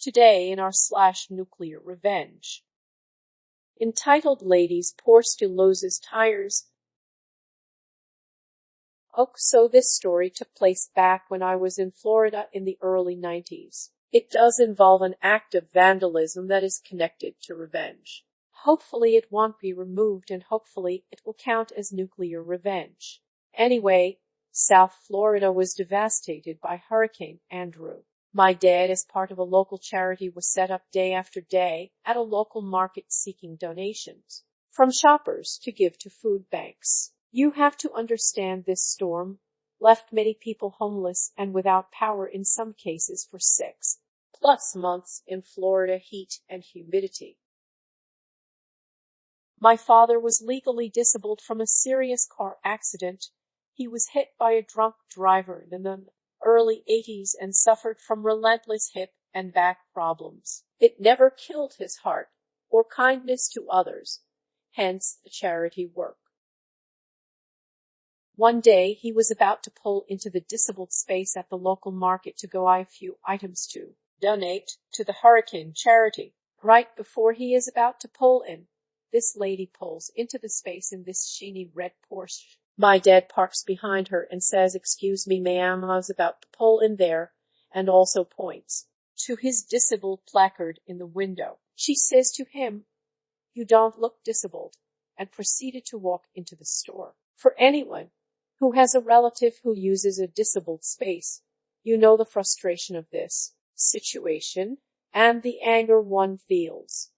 Today in our /nuclear revenge, entitled Ladies Porsche loses tires. So this story took place back when I was in Florida in the early 90s. It does involve an act of vandalism that is connected to revenge. Hopefully it won't be removed, and hopefully it will count as nuclear revenge. Anyway, South Florida was devastated by Hurricane Andrew. My dad, as part of a local charity, was set up day after day at a local market seeking donations from shoppers to give to food banks. You have to understand this storm left many people homeless and without power, in some cases for 6+ months in Florida heat and humidity. My father was legally disabled from a serious car accident. He was hit by a drunk driver in the early 80s and suffered from relentless hip and back problems. It never killed his heart or kindness to others, hence the charity work. One day he was about to pull into the disabled space at the local market to go buy a few items to donate to the hurricane charity. Right before he is about to pull in, this lady pulls into the space in this sheeny red Porsche. My dad parks behind her and says, "Excuse me, ma'am, I was about to pull in there," and also points to his disabled placard in the window. She says to him, "You don't look disabled," and proceeded to walk into the store. For anyone who has a relative who uses a disabled space, you know the frustration of this situation and the anger one feels.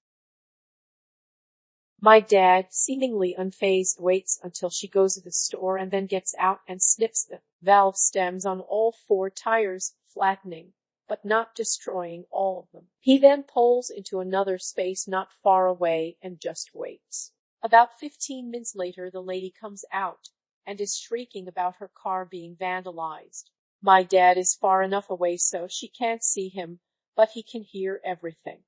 My dad, seemingly unfazed, waits until she goes to the store and then gets out and snips the valve stems on all 4 tires, flattening, but not destroying all of them. He then pulls into another space not far away and just waits. About 15 minutes later, the lady comes out and is shrieking about her car being vandalized. My dad is far enough away so she can't see him, but he can hear everything.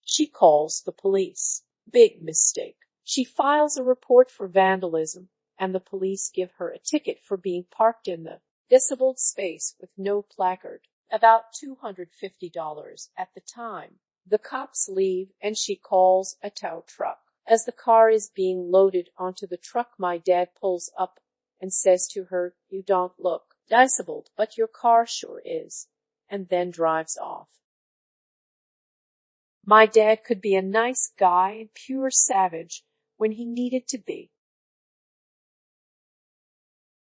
She calls the police. Big mistake. She files a report for vandalism, and the police give her a ticket for being parked in the disabled space with no placard. About $250 at the time. The cops leave, and she calls a tow truck. As the car is being loaded onto the truck, my dad pulls up and says to her, "You don't look disabled, but your car sure is," and then drives off. My dad could be a nice guy and pure savage when he needed to be.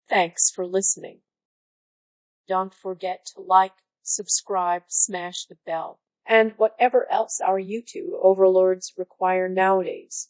Thanks for listening. Don't forget to like, subscribe, smash the bell, and whatever else our YouTube overlords require nowadays.